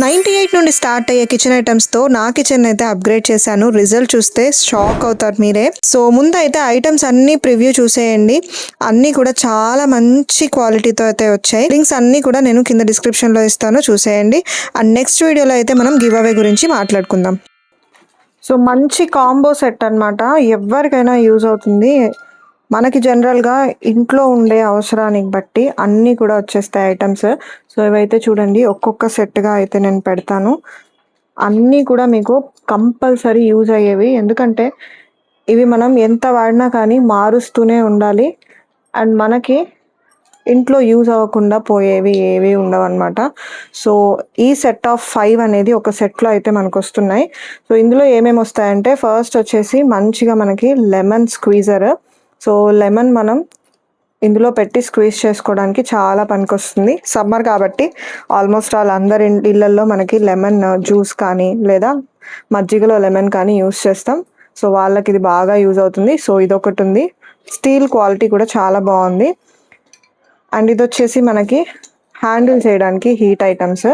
98 నుండి స్టార్ట్ అయ్యే కిచెన్ ఐటమ్స్తో నా కిచెన్ అయితే అప్గ్రేడ్ చేశాను. రిజల్ట్ చూస్తే షాక్ అవుతారు మీరే. సో ముందు అయితే ఐటమ్స్ అన్ని ప్రివ్యూ చూసేయండి. అన్నీ కూడా చాలా మంచి క్వాలిటీతో అయితే వచ్చాయి. లింక్స్ అన్నీ కూడా నేను కింద డిస్క్రిప్షన్లో ఇస్తాను, చూసేయండి. అండ్ నెక్స్ట్ వీడియోలో అయితే మనం గివ్ అవే గురించి మాట్లాడుకుందాం. సో మంచి కాంబో సెట్ అనమాట, ఎవరికైనా యూజ్ అవుతుంది. మనకి జనరల్గా ఇంట్లో ఉండే అవసరానికి బట్టి అన్నీ కూడా వచ్చేస్తాయి ఐటమ్స్. సో ఇవైతే చూడండి, ఒక్కొక్క సెట్గా అయితే నేను పెడతాను. అన్నీ కూడా మీకు కంపల్సరీ యూజ్ అయ్యేవి, ఎందుకంటే ఇవి మనం ఎంత వాడినా కానీ మారుస్తూనే ఉండాలి. అండ్ మనకి ఇంట్లో యూజ్ అవ్వకుండా పోయేవి ఏవి ఉండవు అనమాట. సో ఈ సెట్ ఆఫ్ 5 అనేది ఒక సెట్లో అయితే మనకు వస్తున్నాయి. సో ఇందులో ఏమేమి వస్తాయంటే, ఫస్ట్ వచ్చేసి మంచిగా మనకి లెమన్ స్క్వీజర్. సో లెమన్ మనం ఇందులో పెట్టి స్క్వీజ్ చేసుకోవడానికి చాలా పనికొస్తుంది. సమ్మర్ కాబట్టి ఆల్మోస్ట్ అందరి ఇళ్ళల్లో మనకి లెమన్ జ్యూస్ కానీ లేదా మజ్జిగలో లెమన్ కానీ యూస్ చేస్తాం. సో వాళ్ళకి ఇది బాగా యూజ్ అవుతుంది. సో ఇదొకటి ఉంది. స్టీల్ క్వాలిటీ కూడా చాలా బాగుంది. అండ్ ఇది వచ్చేసి మనకి హ్యాండిల్ చేయడానికి హీట్ ఐటమ్స్.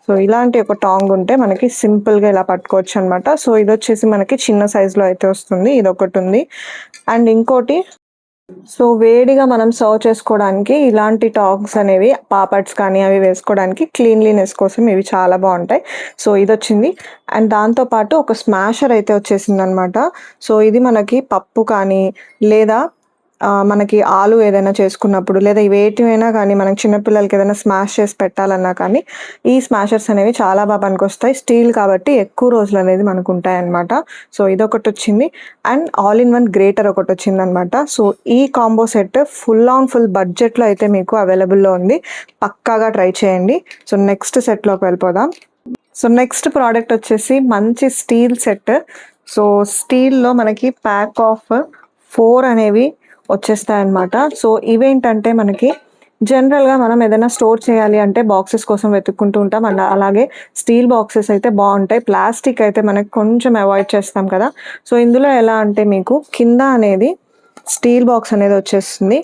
సో ఇలాంటి ఒక టాంగ్ ఉంటే మనకి సింపుల్గా ఇలా పట్టుకోవచ్చు అనమాట. సో ఇది వచ్చేసి మనకి చిన్న సైజులో అయితే వస్తుంది. ఇది ఒకటి ఉంది. అండ్ ఇంకోటి, సో వేడిగా మనం సర్వ్ చేసుకోవడానికి ఇలాంటి టాంగ్స్ అనేవి, పాపడ్స్ కానీ అవి వేసుకోవడానికి క్లీన్లీనెస్ కోసం ఇవి చాలా బాగుంటాయి. సో ఇది వచ్చింది. అండ్ దాంతోపాటు ఒక స్మాషర్ అయితే వచ్చేసింది అనమాట. సో ఇది మనకి పప్పు కానీ లేదా మనకి ఆలు ఏదైనా చేసుకున్నప్పుడు లేదా వేటివైనా కానీ మనకి చిన్నపిల్లలకి ఏదైనా స్మాష్ చేసి పెట్టాలన్నా కానీ ఈ స్మాషర్స్ అనేవి చాలా బాగా పనికొస్తాయి. స్టీల్ కాబట్టి ఎక్కువ రోజులు అనేది మనకు ఉంటాయి అన్నమాట. సో ఇదొకటి వచ్చింది. And all in one greater ఒకటి వచ్చింది అనమాట. సో ఈ కాంబో సెట్ ఫుల్ బడ్జెట్లో అయితే మీకు అవైలబుల్లో ఉంది. పక్కాగా ట్రై చేయండి. సో నెక్స్ట్ సెట్లోకి వెళ్ళిపోదాం. సో నెక్స్ట్ ప్రోడక్ట్ వచ్చేసి మంచి స్టీల్ సెట్. సో స్టీల్లో మనకి ప్యాక్ ఆఫ్ 4 అనేవి వచ్చేస్తాయి అన్నమాట. సో ఇవేంటంటే మనకి జనరల్గా మనం ఏదైనా స్టోర్ చేయాలి అంటే బాక్సెస్ కోసం వెతుక్కుంటూ ఉంటాం. అండ్ అలాగే స్టీల్ బాక్సెస్ అయితే బాగుంటాయి, ప్లాస్టిక్ అయితే మనకి కొంచెం అవాయిడ్ చేస్తాం కదా. సో ఇందులో ఎలా అంటే మీకు కింద అనేది స్టీల్ బాక్స్ అనేది వచ్చేస్తుంది.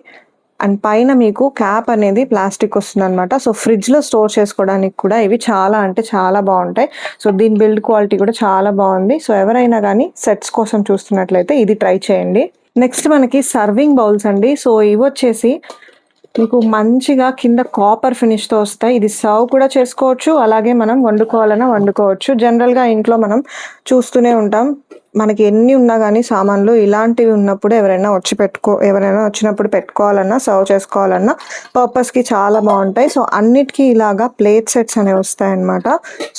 అండ్ పైన మీకు క్యాప్ అనేది ప్లాస్టిక్ వస్తుంది అనమాట. సో ఫ్రిడ్జ్లో స్టోర్ చేసుకోవడానికి కూడా ఇవి చాలా అంటే చాలా బాగుంటాయి. సో దీని బిల్డ్ క్వాలిటీ కూడా చాలా బాగుంది. సో ఎవరైనా కానీ సెట్స్ కోసం చూస్తున్నట్లయితే ఇది ట్రై చేయండి. నెక్స్ట్ మనకి సర్వింగ్ బౌల్స్ అండి. సో ఇవి వచ్చేసి మీకు మంచిగా కింద కాపర్ ఫినిష్తో వస్తాయి. ఇది సర్వ్ కూడా చేసుకోవచ్చు, అలాగే మనం వండుకోవాలన్నా వండుకోవచ్చు. జనరల్గా ఇంట్లో మనం చూస్తూనే ఉంటాం, మనకి ఎన్ని ఉన్నా కానీ సామాన్లు ఇలాంటివి ఉన్నప్పుడు ఎవరైనా వచ్చినప్పుడు పెట్టుకోవాలన్నా సర్వ్ చేసుకోవాలన్నా పర్పస్కి చాలా బాగుంటాయి. సో అన్నిటికీ ఇలాగా ప్లేట్ సెట్స్ అనేవి వస్తాయన్నమాట.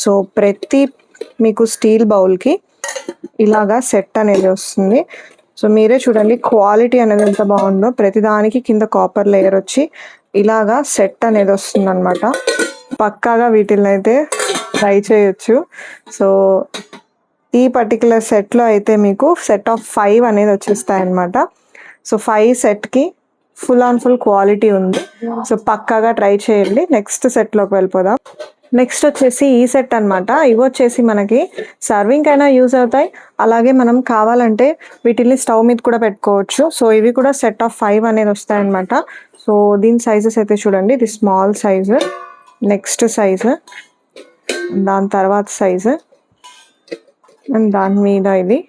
సో ప్రతి మీకు స్టీల్ బౌల్కి ఇలాగా సెట్ అనేది వస్తుంది. సో మీరే చూడండి క్వాలిటీ అనేది ఎంత బాగుందో. ప్రతిదానికి కింద కాపర్ లేయర్ వచ్చి ఇలాగా సెట్ అనేది వస్తుంది అనమాట. పక్కాగా వీటిని అయితే ట్రై చేయొచ్చు. సో ఈ పర్టికులర్ సెట్లో అయితే మీకు సెట్ ఆఫ్ 5 అనేది వచ్చేస్తాయి అనమాట. సో 5 సెట్కి ఫుల్ క్వాలిటీ ఉంది. సో పక్కాగా ట్రై చేయండి. నెక్స్ట్ సెట్లోకి వెళ్ళిపోదాం. నెక్స్ట్ వచ్చేసి ఈ సెట్ అనమాట. ఇవి వచ్చేసి మనకి సర్వింగ్ అయినా యూజ్ అవుతాయి, అలాగే మనం కావాలంటే వీటిని స్టవ్ మీద కూడా పెట్టుకోవచ్చు. సో ఇవి కూడా సెట్ ఆఫ్ 5 అనేది వస్తాయన్నమాట. సో దీని సైజెస్ అయితే చూడండి, ఇది స్మాల్ సైజు, నెక్స్ట్ సైజు, దాని తర్వాత సైజు, అండ్ దాని మీద ఇది,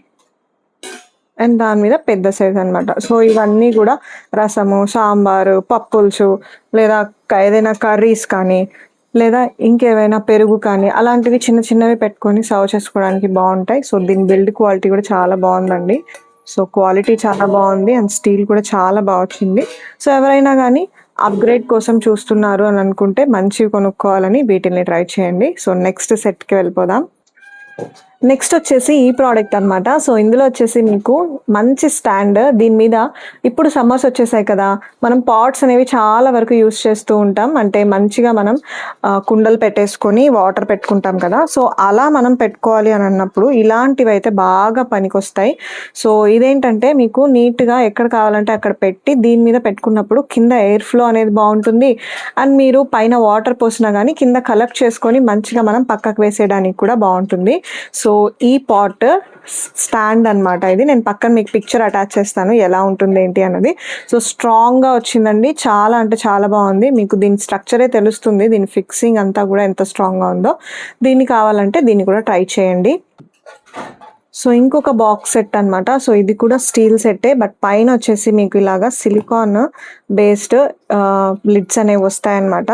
అండ్ దాని మీద పెద్ద సైజ్ అనమాట. సో ఇవన్నీ కూడా రసము, సాంబారు, పప్పులుసు లేదా ఏదైనా కర్రీస్ కానీ లేదా ఇంకేమైనా పెరుగు కానీ అలాంటివి చిన్నవి పెట్టుకొని సర్వ్ చేసుకోవడానికి బాగుంటాయి. సో దీని బిల్డ్ క్వాలిటీ కూడా చాలా బాగుందండి. సో క్వాలిటీ చాలా బాగుంది అండ్ స్టీల్ కూడా చాలా బాగా వచ్చింది. సో ఎవరైనా కానీ అప్గ్రేడ్ కోసం చూస్తున్నారు అని అనుకుంటే మంచివి కొనుక్కోవాలని వీటిని ట్రై చేయండి. సో నెక్స్ట్ సెట్కి వెళ్ళిపోదాం. నెక్స్ట్ వచ్చేసి ఈ ప్రోడక్ట్ అనమాట. సో ఇందులో వచ్చేసి మీకు మంచి స్టాండ్. దీని మీద ఇప్పుడు సమ్మర్స్ వచ్చేసాయి కదా, మనం పాట్స్ అనేవి చాలా వరకు యూస్ చేస్తూ ఉంటాం. అంటే మంచిగా మనం కుండలు పెట్టేసుకొని వాటర్ పెట్టుకుంటాం కదా. సో అలా మనం పెట్టుకోవాలి అని అన్నప్పుడు ఇలాంటివి అయితే బాగా పనికొస్తాయి. సో ఇదేంటంటే మీకు నీట్గా ఎక్కడ కావాలంటే అక్కడ పెట్టి దీని మీద పెట్టుకున్నప్పుడు కింద ఎయిర్ ఫ్లో అనేది బాగుంటుంది. అండ్ మీరు పైన వాటర్ పోసినా కానీ కింద కలెక్ట్ చేసుకొని మంచిగా మనం పక్కకు వేసేయడానికి కూడా బాగుంటుంది. సో సో ఈ పాట్ స్టాండ్ అనమాట, ఇది నేను పక్కన మీకు పిక్చర్ అటాచ్ చేస్తాను ఎలా ఉంటుంది ఏంటి అన్నది. సో స్ట్రాంగ్గా వచ్చిందండి, చాలా అంటే చాలా బాగుంది. మీకు దీని స్ట్రక్చరే తెలుస్తుంది, దీని ఫిక్సింగ్ అంతా కూడా ఎంత స్ట్రాంగ్గా ఉందో. దీన్ని కావాలంటే దీన్ని కూడా ట్రై చేయండి. సో ఇంకొక బాక్స్ సెట్ అనమాట. సో ఇది కూడా స్టీల్ సెట్టే, బట్ పైన వచ్చేసి మీకు ఇలాగా సిలికాన్ బేస్డ్ లిడ్స్ అనేవి వస్తాయన్నమాట.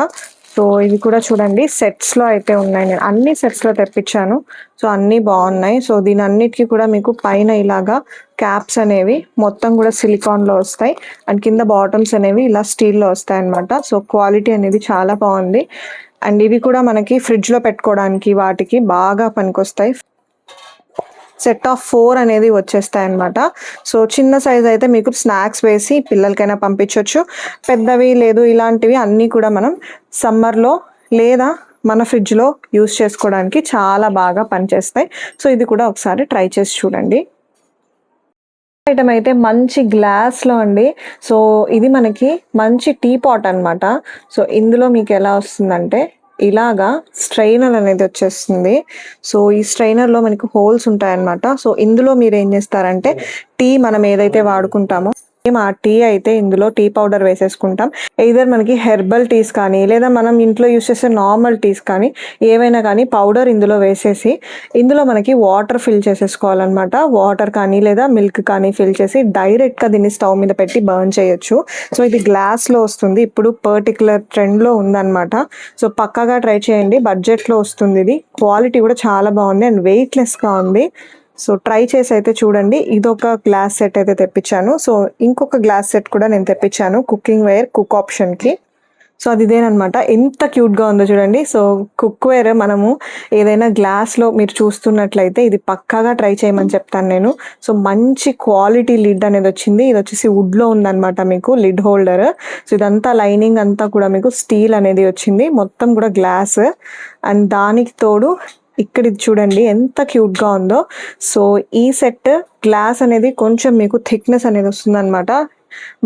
సో ఇవి కూడా చూడండి సెట్స్లో అయితే ఉన్నాయి, నేను అన్ని సెట్స్లో తెప్పించాను. సో అన్నీ బాగున్నాయి. సో దీని అన్నిటికీ కూడా మీకు పైన ఇలాగా క్యాప్స్ అనేవి మొత్తం కూడా సిలికాన్లో వస్తాయి, అండ్ కింద బాటమ్స్ అనేవి ఇలా స్టీల్లో వస్తాయి అనమాట. సో క్వాలిటీ అనేది చాలా బాగుంది. అండ్ ఇవి కూడా మనకి ఫ్రిడ్జ్లో పెట్టుకోవడానికి వాటికి బాగా పనికొస్తాయి. సెట్ ఆఫ్ 4 అనేది వచ్చేస్తాయి అనమాట. సో చిన్న సైజ్ అయితే మీకు స్నాక్స్ వేసి పిల్లలకైనా పంపించవచ్చు, పెద్దవి లేదు ఇలాంటివి అన్నీ కూడా మనం సమ్మర్లో లేదా మన ఫ్రిడ్జ్లో యూస్ చేసుకోవడానికి చాలా బాగా పనిచేస్తాయి. సో ఇది కూడా ఒకసారి ట్రై చేసి చూడండి. ఐటమ్ అయితే మంచి గ్లాస్లో అండి. సో ఇది మనకి మంచి టీ పాట్ అనమాట. సో ఇందులో మీకు ఎలా వస్తుందంటే ఇలాగా స్ట్రైనర్ అనేది వచ్చేస్తుంది. సో ఈ స్ట్రైనర్లో మనకి హోల్స్ ఉంటాయన్నమాట. సో ఇందులో మీరు ఏం చేస్తారంటే టీ మనం ఏదైతే వాడుకుంటామో ఆ టీ అయితే ఇందులో టీ పౌడర్ వేసేసుకుంటాం. ఎయిదర్ మనకి హెర్బల్ టీస్ కానీ లేదా మనం ఇంట్లో యూస్ చేసే నార్మల్ టీస్ కానీ ఏవైనా కానీ పౌడర్ ఇందులో వేసేసి ఇందులో మనకి వాటర్ ఫిల్ చేసేసుకోవాలన్నమాట. వాటర్ కానీ లేదా మిల్క్ కానీ ఫిల్ చేసి డైరెక్ట్గా దీన్ని స్టవ్ మీద పెట్టి బర్న్ చేయొచ్చు. సో ఇది గ్లాస్లో వస్తుంది, ఇప్పుడు పర్టికులర్ ట్రెండ్లో ఉందన్నమాట. సో పక్కాగా ట్రై చేయండి, బడ్జెట్లో వస్తుంది. ఇది క్వాలిటీ కూడా చాలా బాగుంది అండ్ వెయిట్లెస్గా ఉంది. సో ట్రై చేసి అయితే చూడండి. ఇదొక గ్లాస్ సెట్ అయితే తెప్పించాను. సో ఇంకొక గ్లాస్ సెట్ కూడా నేను తెప్పించాను కుకింగ్ వేర్, కుక్ ఆప్షన్కి. సో అది ఇదేనమాట, ఎంత క్యూట్గా ఉందో చూడండి. సో కుక్ వేర్ మనము ఏదైనా గ్లాస్లో మీరు చూస్తున్నట్లయితే ఇది పక్కాగా ట్రై చేయమని చెప్తాను నేను. సో మంచి క్వాలిటీ లిడ్ అనేది వచ్చింది. ఇది వచ్చేసి వుడ్లో ఉందన్నమాట మీకు లిడ్ హోల్డర్. సో ఇదంతా లైనింగ్ అంతా కూడా మీకు స్టీల్ అనేది వచ్చింది, మొత్తం కూడా గ్లాస్. అండ్ దానికి తోడు ఇక్కడ ఇది చూడండి ఎంత క్యూట్గా ఉందో. సో ఈ సెట్ గ్లాస్ అనేది కొంచెం మీకు థిక్నెస్ అనేది వస్తుంది అనమాట,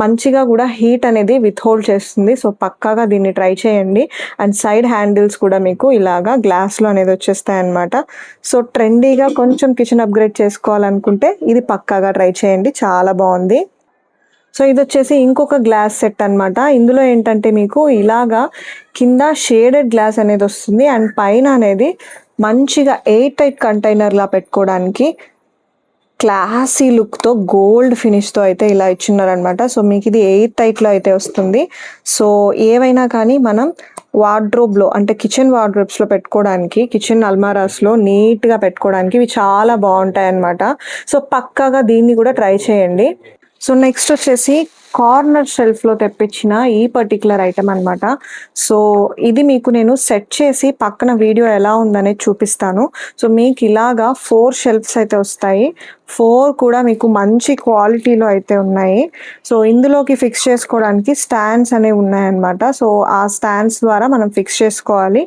మంచిగా కూడా హీట్ అనేది విత్ హోల్డ్ చేస్తుంది. సో పక్కాగా దీన్ని ట్రై చేయండి. అండ్ సైడ్ హ్యాండిల్స్ కూడా మీకు ఇలాగా గ్లాస్లో అనేది వచ్చేస్తాయి అనమాట. సో ట్రెండీగా కొంచెం కిచెన్ అప్గ్రేడ్ చేసుకోవాలనుకుంటే ఇది పక్కాగా ట్రై చేయండి, చాలా బాగుంది. సో ఇది వచ్చేసి ఇంకొక గ్లాస్ సెట్ అనమాట. ఇందులో ఏంటంటే మీకు ఇలాగా కింద షేడెడ్ గ్లాస్ అనేది వస్తుంది అండ్ పైన అనేది మంచిగా ఎయిర్ టైట్ కంటైనర్లా పెట్టుకోవడానికి క్లాసీ లుక్తో గోల్డ్ ఫినిష్తో అయితే ఇలా ఇచ్చిన్నారనమాట. సో మీకు ఇది ఎయిర్ టైట్లో అయితే వస్తుంది. సో ఏవైనా కానీ మనం వార్డ్రోబ్లో అంటే కిచెన్ వార్డ్రోబ్స్లో పెట్టుకోవడానికి, కిచెన్ అల్మారాస్లో నీట్గా పెట్టుకోవడానికి ఇవి చాలా బాగుంటాయి అన్నమాట. సో పక్కాగా దీన్ని కూడా ట్రై చేయండి. సో నెక్స్ట్ వచ్చేసి కార్నర్ షెల్ఫ్లో తెప్పించిన ఈ పర్టికులర్ ఐటమ్ అనమాట. సో ఇది మీకు నేను సెట్ చేసి పక్కన వీడియో ఎలా ఉందనేది చూపిస్తాను. సో మీకు ఇలాగా 4 షెల్ఫ్స్ అయితే వస్తాయి, 4 కూడా మీకు మంచి క్వాలిటీలో అయితే ఉన్నాయి. సో ఇందులోకి ఫిక్స్ చేసుకోవడానికి స్టాండ్స్ అనేవి ఉన్నాయన్నమాట. సో ఆ స్టాండ్స్ ద్వారా మనం ఫిక్స్ చేసుకోవాలి.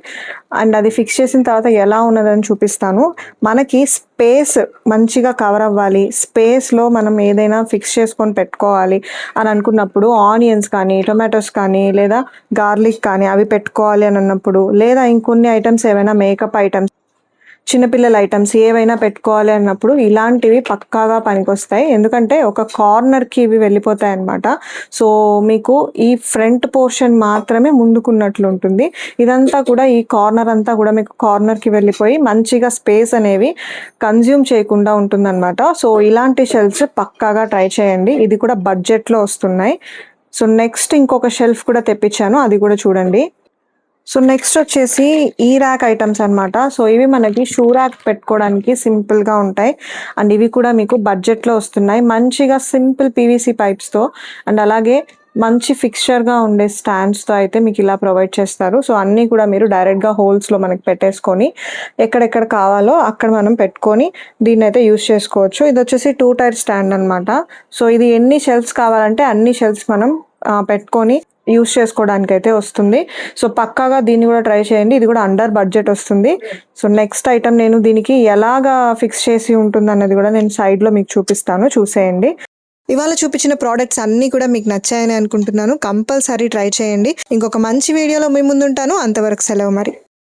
అండ్ అది ఫిక్స్ చేసిన తర్వాత ఎలా ఉన్నదని చూపిస్తాను. మనకి స్పేస్ మంచిగా కవర్ అవ్వాలి, స్పేస్లో మనం ఏదైనా ఫిక్స్ చేసుకొని పెట్టుకోవాలి అని అనుకున్నప్పుడు ఆనియన్స్ కానీ టొమాటోస్ కానీ లేదా గార్లిక్ కానీ అవి పెట్టుకోవాలి అని అన్నప్పుడు, లేదా ఇంకొన్ని ఐటమ్స్ ఏవైనా మేకప్ ఐటమ్స్ చిన్నపిల్లల ఐటమ్స్ ఏవైనా పెట్టుకోవాలి అన్నప్పుడు ఇలాంటివి పక్కాగా పనికొస్తాయి. ఎందుకంటే ఒక కార్నర్కి ఇవి వెళ్ళిపోతాయి అన్నమాట. సో మీకు ఈ ఫ్రంట్ పోర్షన్ మాత్రమే ముందుకున్నట్లు ఉంటుంది, ఇదంతా కూడా ఈ కార్నర్ అంతా కూడా మీకు కార్నర్కి వెళ్ళిపోయి మంచిగా స్పేస్ అనేవి కన్జ్యూమ్ చేయకుండా ఉంటుందన్నమాట. సో ఇలాంటి షెల్ఫ్స్ పక్కాగా ట్రై చేయండి, ఇది కూడా బడ్జెట్లో వస్తున్నాయి. సో నెక్స్ట్ ఇంకొక షెల్ఫ్ కూడా తెప్పించాను, అది కూడా చూడండి. సో నెక్స్ట్ వచ్చేసి ఈ ర్యాక్ ఐటమ్స్ అనమాట. సో ఇవి మనకి షూ ర్యాక్ పెట్టుకోవడానికి సింపుల్గా ఉంటాయి అండ్ ఇవి కూడా మీకు బడ్జెట్లో వస్తున్నాయి. మంచిగా సింపుల్ పీవీసీ పైప్స్తో అండ్ అలాగే మంచి ఫిక్స్చర్గా ఉండే స్టాండ్స్తో అయితే మీకు ఇలా ప్రొవైడ్ చేస్తారు. సో అన్నీ కూడా మీరు డైరెక్ట్గా హోల్స్లో మనకి పెట్టేసుకొని ఎక్కడెక్కడ కావాలో అక్కడ మనం పెట్టుకొని దీన్ని అయితే యూస్ చేసుకోవచ్చు. ఇది వచ్చేసి 2 టైర్ స్టాండ్ అనమాట. సో ఇది ఎన్ని షెల్ఫ్స్ కావాలంటే అన్ని షెల్ఫ్స్ మనం పెట్టుకొని యూస్ చేసుకోవడానికి అయితే వస్తుంది. సో పక్కాగా దీన్ని కూడా ట్రై చేయండి, ఇది కూడా అండర్ బడ్జెట్ వస్తుంది. సో నెక్స్ట్ ఐటమ్ నేను దీనికి ఎలాగా ఫిక్స్ చేసి ఉంటుంది అన్నది కూడా నేను సైడ్లో మీకు చూపిస్తాను, చూసేయండి. ఇవాళ చూపించిన ప్రోడక్ట్స్ అన్నీ కూడా మీకు నచ్చాయని అనుకుంటున్నాను, కంపల్సరీ ట్రై చేయండి. ఇంకొక మంచి వీడియోలో మీ ముందుంటాను, అంతవరకు సెలవు మరి.